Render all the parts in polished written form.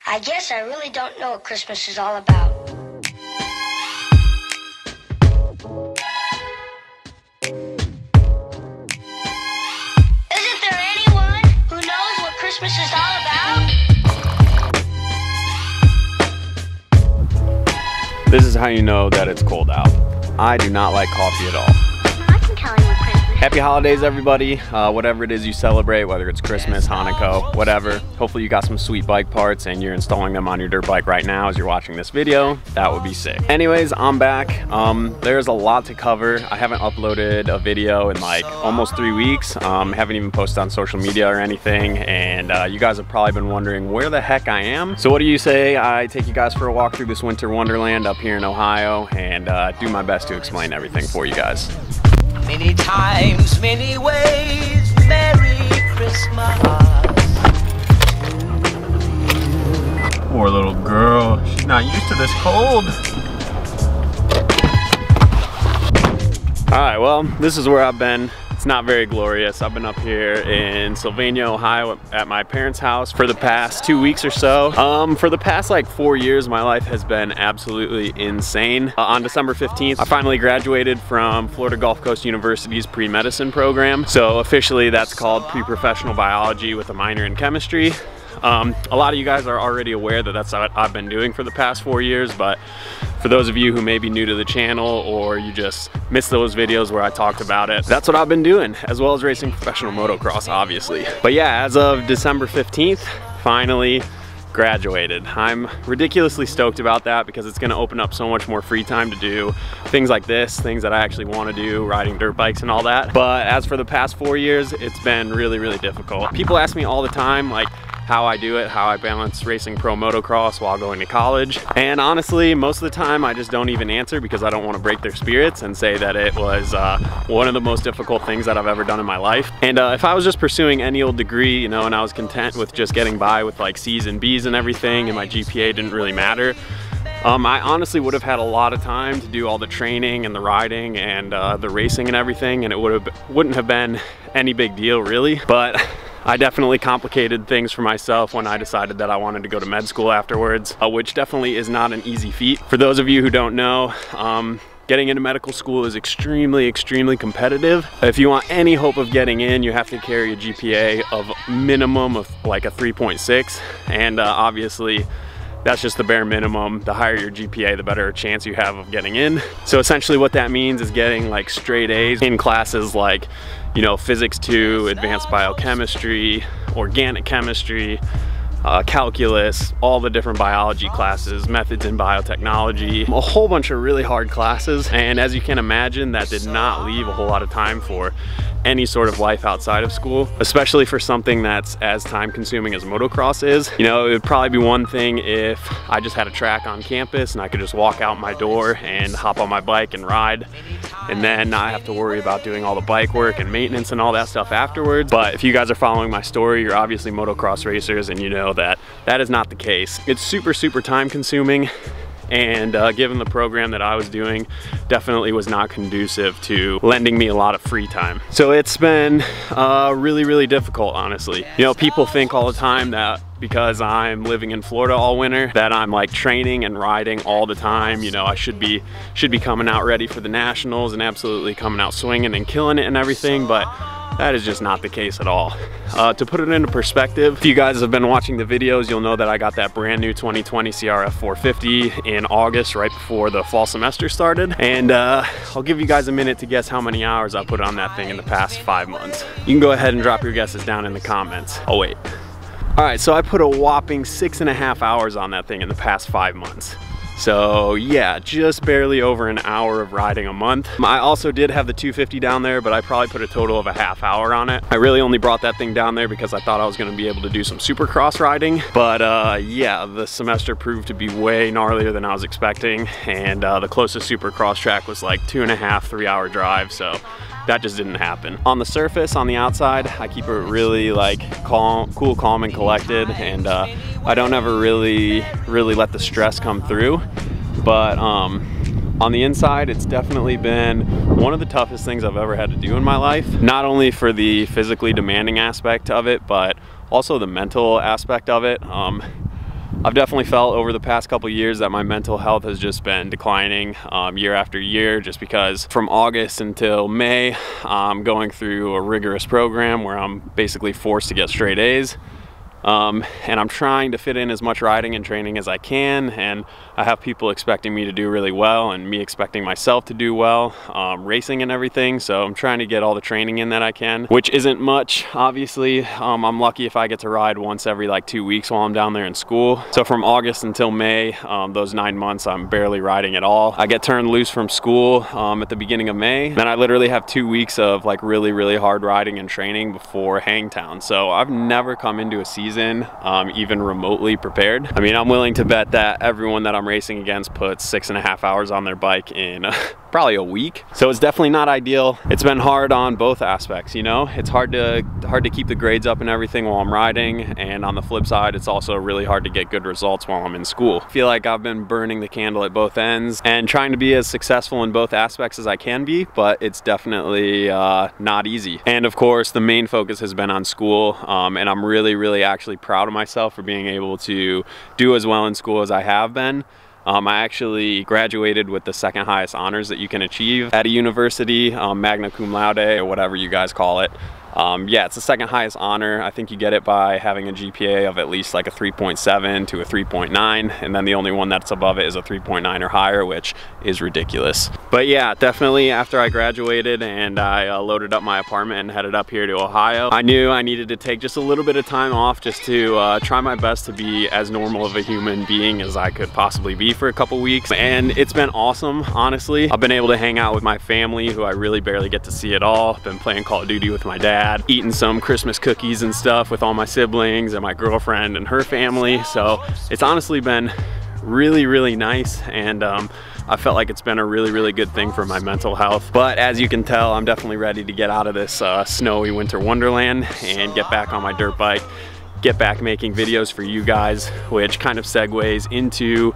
I guess I really don't know what Christmas is all about. Isn't there anyone who knows what Christmas is all about? This is how you know that it's cold out. I do not like coffee at all. I can tell you what Christmas is. Happy holidays, everybody. Whatever it is you celebrate, whether it's Christmas, Hanukkah, whatever. Hopefully you got some sweet bike parts and you're installing them on your dirt bike right now as you're watching this video. That would be sick. Anyways, I'm back. There's a lot to cover. I haven't uploaded a video in like almost 3 weeks. Haven't even posted on social media or anything. And you guys have probably been wondering where the heck I am. So what do you say I take you guys for a walk through this winter wonderland up here in Ohio and do my best to explain everything for you guys. Many times, many ways, Merry Christmas. Poor little girl, she's not used to this cold. All right, well, this is where I've been. It's not very glorious. I've been up here in Sylvania, Ohio at my parents' house for the past 2 weeks or so. For the past like 4 years, my life has been absolutely insane. On December 15th, I finally graduated from Florida Gulf Coast University's pre-medicine program. So officially that's called pre-professional biology with a minor in chemistry. A lot of you guys are already aware that that's what I've been doing for the past 4 years, but for those of you who may be new to the channel or you just missed those videos where I talked about it, that's what I've been doing, as well as racing professional motocross, obviously. But yeah, as of December 15th, finally graduated. I'm ridiculously stoked about that because it's gonna open up so much more free time to do things like this, things that I actually wanna do, riding dirt bikes and all that. But as for the past 4 years, it's been really, really difficult. People ask me all the time, like, how I do it, how I balance racing pro motocross while going to college. And honestly, most of the time I just don't even answer because I don't want to break their spirits and say that it was one of the most difficult things that I've ever done in my life. And if I was just pursuing any old degree, you know, and I was content with just getting by with like C's and B's and everything, and my GPA didn't really matter, I honestly would have had a lot of time to do all the training and the riding and the racing and everything, and it wouldn't have been any big deal really. But I definitely complicated things for myself when I decided that I wanted to go to med school afterwards, which definitely is not an easy feat. For those of you who don't know, getting into medical school is extremely, extremely competitive. If you want any hope of getting in, you have to carry a GPA of minimum of like a 3.6, and obviously that's just the bare minimum. The higher your GPA, the better chance you have of getting in. So essentially what that means is getting like straight A's in classes like, you know, Physics 2, Advanced Biochemistry, Organic Chemistry, calculus, all the different biology classes, methods in biotechnology, a whole bunch of really hard classes. And as you can imagine, that did not leave a whole lot of time for any sort of life outside of school, especially for something that's as time consuming as motocross is. You know, it would probably be one thing if I just had a track on campus and I could just walk out my door and hop on my bike and ride, and then not have to worry about doing all the bike work and maintenance and all that stuff afterwards. But if you guys are following my story, you're obviously motocross racers and you know that that is not the case. It's super, super time consuming, and given the program that I was doing, definitely was not conducive to lending me a lot of free time. So it's been really, really difficult, honestly. You know, people think all the time that because I'm living in Florida all winter that I'm like training and riding all the time. You know, I should be coming out ready for the nationals and absolutely coming out swinging and killing it and everything, but that is just not the case at all. To put it into perspective, if you guys have been watching the videos, you'll know that I got that brand new 2020 CRF 450 in August, right before the fall semester started. And I'll give you guys a minute to guess how many hours I put on that thing in the past 5 months. You can go ahead and drop your guesses down in the comments. I'll wait. All right, so I put a whopping 6.5 hours on that thing in the past 5 months. So yeah, just barely over an hour of riding a month. I also did have the 250 down there, but I probably put a total of a half hour on it. I really only brought that thing down there because I thought I was gonna be able to do some supercross riding. But yeah, the semester proved to be way gnarlier than I was expecting. And the closest supercross track was like 2.5, 3 hour drive. So that just didn't happen. On the surface, on the outside, I keep it really like cool, calm, and collected, and I don't ever really let the stress come through. But on the inside, it's definitely been one of the toughest things I've ever had to do in my life. Not only for the physically demanding aspect of it, but also the mental aspect of it. I've definitely felt over the past couple years that my mental health has just been declining year after year, just because from August until May, I'm going through a rigorous program where I'm basically forced to get straight A's. And I'm trying to fit in as much riding and training as I can, and I have people expecting me to do really well and me expecting myself to do well, racing and everything. So I'm trying to get all the training in that I can, which isn't much, obviously. I'm lucky if I get to ride once every like 2 weeks while I'm down there in school. So from August until May, those 9 months, I'm barely riding at all. I get turned loose from school at the beginning of May. Then I literally have 2 weeks of like really hard riding and training before Hangtown. So I've never come into a season even remotely prepared. I mean, I'm willing to bet that everyone that I'm racing against puts 6.5 hours on their bike in probably a week. So it's definitely not ideal. It's been hard on both aspects, you know? It's hard to keep the grades up and everything while I'm riding, and on the flip side, it's also really hard to get good results while I'm in school. I feel like I've been burning the candle at both ends and trying to be as successful in both aspects as I can be, but it's definitely not easy. And of course, the main focus has been on school, and I'm really actually proud of myself for being able to do as well in school as I have been. I actually graduated with the second highest honors that you can achieve at a university, magna cum laude, or whatever you guys call it. Yeah, it's the second highest honor. I think you get it by having a GPA of at least like a 3.7 to a 3.9, and then the only one that's above it is a 3.9 or higher, which is ridiculous. But yeah, definitely after I graduated and I loaded up my apartment and headed up here to Ohio, I knew I needed to take just a little bit of time off just to try my best to be as normal of a human being as I could possibly be for a couple weeks. And it's been awesome, honestly. I've been able to hang out with my family, who I really barely get to see at all. I've been playing Call of Duty with my dad, eating some Christmas cookies and stuff with all my siblings and my girlfriend and her family. So it's honestly been really nice, and I felt like it's been a really good thing for my mental health. But as you can tell, I'm definitely ready to get out of this snowy winter wonderland and get back on my dirt bike, get back making videos for you guys, which kind of segues into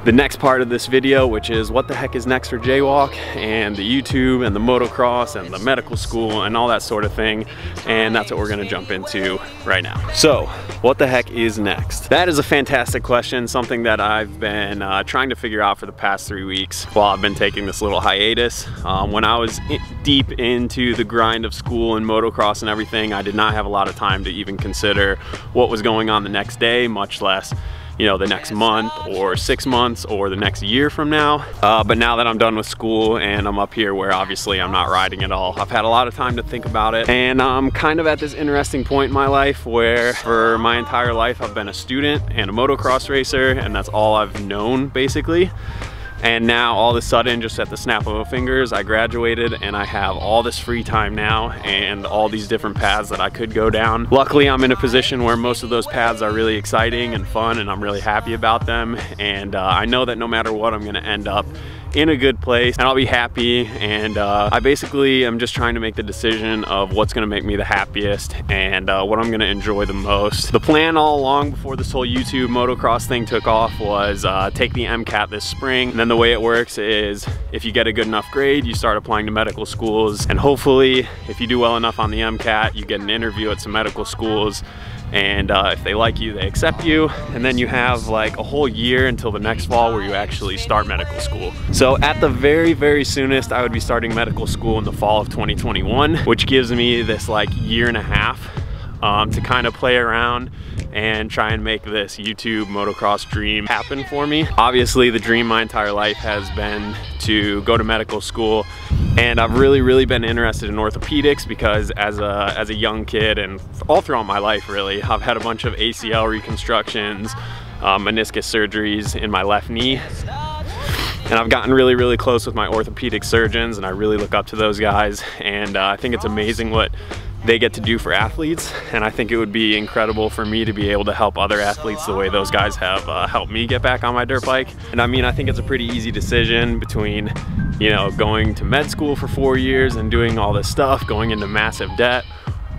the next part of this video, which is what the heck is next for JWalk and the YouTube and the motocross and the medical school and all that sort of thing. And that's what we're gonna jump into right now. So what the heck is next? That is a fantastic question, something that I've been trying to figure out for the past 3 weeks while I've been taking this little hiatus. When I was deep into the grind of school and motocross and everything, I did not have a lot of time to even consider what was going on the next day, much less, you know, the next month or 6 months or the next year from now. But now that I'm done with school and I'm up here where obviously I'm not riding at all, I've had a lot of time to think about it. And I'm kind of at this interesting point in my life where for my entire life I've been a student and a motocross racer, and that's all I've known basically. And now all of a sudden, just at the snap of a fingers, I graduated and I have all this free time now and all these different paths that I could go down. Luckily, I'm in a position where most of those paths are really exciting and fun, and I'm really happy about them. And I know that no matter what, I'm gonna end up in a good place and I'll be happy. And I basically am just trying to make the decision of what's gonna make me the happiest and what I'm gonna enjoy the most. The plan all along before this whole YouTube motocross thing took off was take the MCAT this spring. And then the way it works is if you get a good enough grade, you start applying to medical schools, and hopefully if you do well enough on the MCAT, you get an interview at some medical schools, and if they like you, they accept you, and then you have like a whole year until the next fall where you actually start medical school. So at the very soonest, I would be starting medical school in the fall of 2021, which gives me this like year and a half to kind of play around and try and make this YouTube motocross dream happen for me. Obviously, the dream my entire life has been to go to medical school, and I've really been interested in orthopedics because as a young kid and all throughout my life really, I've had a bunch of ACL reconstructions, meniscus surgeries in my left knee. And I've gotten really close with my orthopedic surgeons, and I really look up to those guys, and I think it's amazing what they get to do for athletes, and I think it would be incredible for me to be able to help other athletes the way those guys have helped me get back on my dirt bike. And I mean, I think it's a pretty easy decision between, you know, going to med school for 4 years and doing all this stuff, going into massive debt,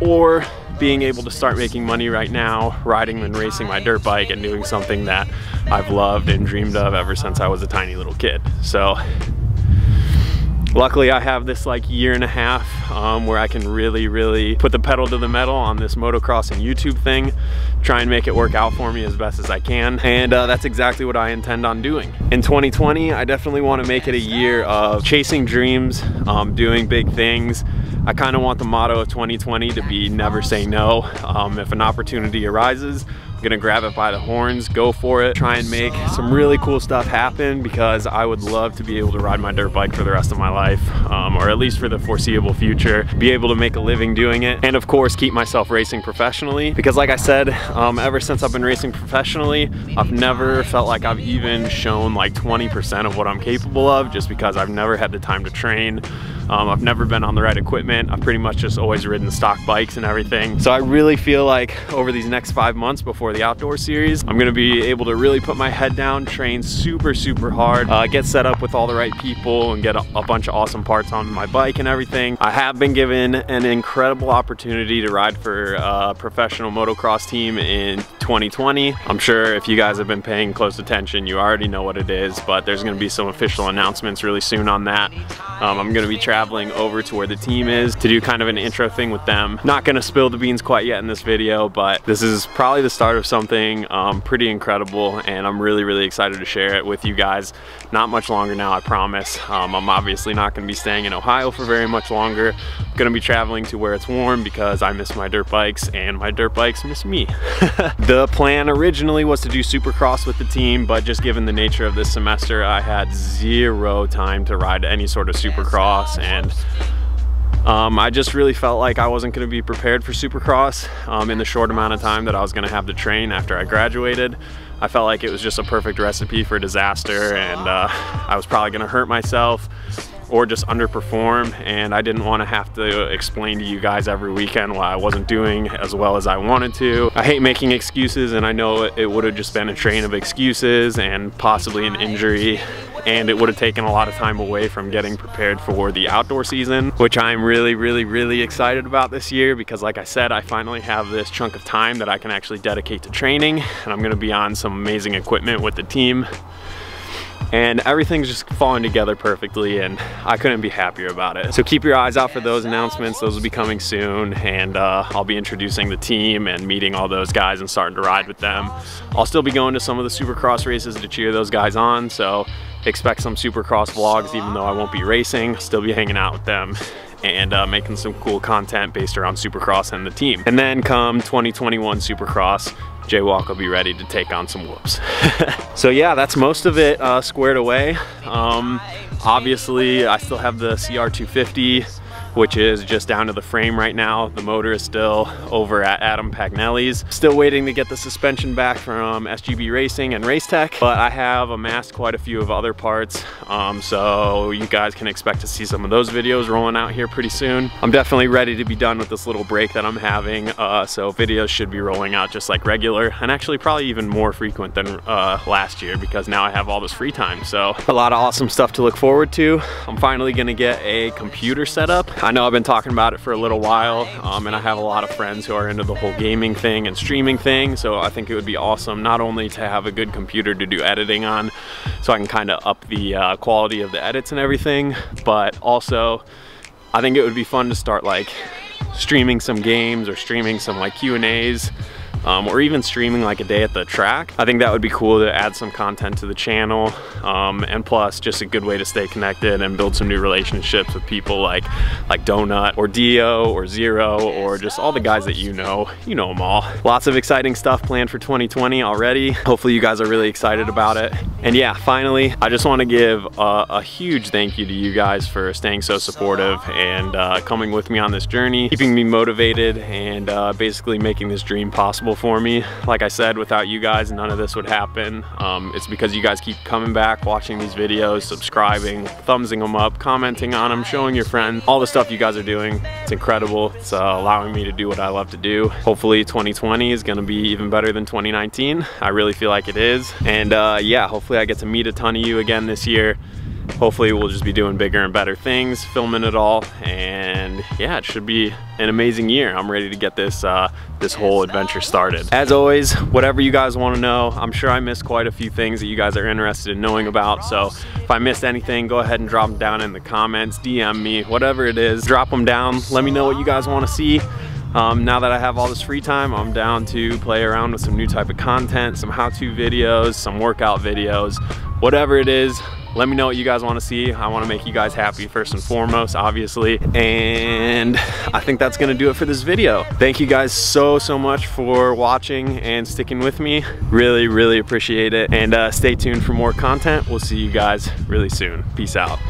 or being able to start making money right now, riding and racing my dirt bike and doing something that I've loved and dreamed of ever since I was a tiny little kid. So Luckily, I have this like year and a half where I can really put the pedal to the metal on this motocross and YouTube thing, try and make it work out for me as best as I can, and that's exactly what I intend on doing. In 2020, I definitely want to make it a year of chasing dreams, doing big things. I kind of want the motto of 2020 to be never say no. If an opportunity arises, I'm gonna grab it by the horns, go for it, try and make some really cool stuff happen, because I would love to be able to ride my dirt bike for the rest of my life, or at least for the foreseeable future, be able to make a living doing it, and of course keep myself racing professionally, because like I said, ever since I've been racing professionally, I've never felt like I've even shown like 20% of what I'm capable of, just because I've never had the time to train. I've never been on the right equipment. I've pretty much just always ridden stock bikes and everything. So I really feel like over these next 5 months before the outdoor series, I'm gonna be able to really put my head down, train super hard, get set up with all the right people, and get a bunch of awesome parts on my bike and everything. I have been given an incredible opportunity to ride for a professional motocross team in 2020. I'm sure if you guys have been paying close attention, you already know what it is, but there's gonna be some official announcements really soon on that. I'm gonna be traveling over to where the team is to do kind of an intro thing with them. Not gonna spill the beans quite yet in this video, but this is probably the start of something pretty incredible, and I'm really excited to share it with you guys. Not much longer now, I promise. I'm obviously not gonna be staying in Ohio for very much longer. I'm gonna be traveling to where it's warm, because I miss my dirt bikes and my dirt bikes miss me. The plan originally was to do Supercross with the team, but just given the nature of this semester, I had zero time to ride any sort of Supercross, and I just really felt like I wasn't going to be prepared for Supercross in the short amount of time that I was going to have to train after I graduated. I felt like it was just a perfect recipe for disaster, and I was probably going to hurt myself or just underperform, and I didn't want to have to explain to you guys every weekend why I wasn't doing as well as I wanted to. I hate making excuses, and I know it would have just been a train of excuses and possibly an injury, and it would have taken a lot of time away from getting prepared for the outdoor season, which I'm really excited about this year, because like I said, I finally have this chunk of time that I can actually dedicate to training, and I'm going to be on some amazing equipment with the team. And everything's just falling together perfectly, and I couldn't be happier about it. So keep your eyes out for those announcements. Those will be coming soon, and I'll be introducing the team and meeting all those guys and starting to ride with them. I'll still be going to some of the Supercross races to cheer those guys on, so expect some Supercross vlogs even though I won't be racing. I'll still be hanging out with them and making some cool content based around Supercross and the team. And then come 2021 Supercross, JWalk will be ready to take on some whoops. So yeah, that's most of it squared away. Obviously, I still have the CR250, which is just down to the frame right now. The motor is still over at Adam Pagnelli's. Still waiting to get the suspension back from SGB Racing and Racetech, but I have amassed quite a few of other parts, so you guys can expect to see some of those videos rolling out here pretty soon. I'm definitely ready to be done with this little break that I'm having, so videos should be rolling out just like regular, and actually probably even more frequent than last year, because now I have all this free time. So a lot of awesome stuff to look forward to. I'm finally gonna get a computer set up. I know I've been talking about it for a little while, and I have a lot of friends who are into the whole gaming thing and streaming thing, so I think it would be awesome not only to have a good computer to do editing on, so I can kind of up the quality of the edits and everything, but also I think it would be fun to start like streaming some games or streaming some like Q&As, or even streaming like a day at the track. I think that would be cool to add some content to the channel, and plus just a good way to stay connected and build some new relationships with people like Donut or Dio or Zero, or just all the guys that you know them all. Lots of exciting stuff planned for 2020 already. Hopefully you guys are really excited about it. And yeah, finally, I just want to give a huge thank you to you guys for staying so supportive and coming with me on this journey, keeping me motivated, and basically making this dream possible for me. Like I said, without you guys, none of this would happen. It's because you guys keep coming back, watching these videos, subscribing, thumbsing them up, commenting on them, showing your friends, all the stuff you guys are doing. It's incredible. It's allowing me to do what I love to do. Hopefully 2020 is gonna be even better than 2019. I really feel like it is. And yeah, hopefully I get to meet a ton of you again this year. Hopefully we'll just be doing bigger and better things, filming it all, and and yeah, it should be an amazing year. I'm ready to get this this whole adventure started. As always, whatever you guys want to know, I'm sure I missed quite a few things that you guys are interested in knowing about, so if I missed anything, go ahead and drop them down in the comments, DM me, whatever it is, drop them down. Let me know what you guys want to see. Now that I have all this free time, I'm down to play around with some new type of content, some how-to videos, some workout videos, whatever it is. Let me know what you guys want to see. I want to make you guys happy first and foremost, obviously. And I think that's going to do it for this video. Thank you guys so much for watching and sticking with me. Really appreciate it. And stay tuned for more content. We'll see you guys really soon. Peace out.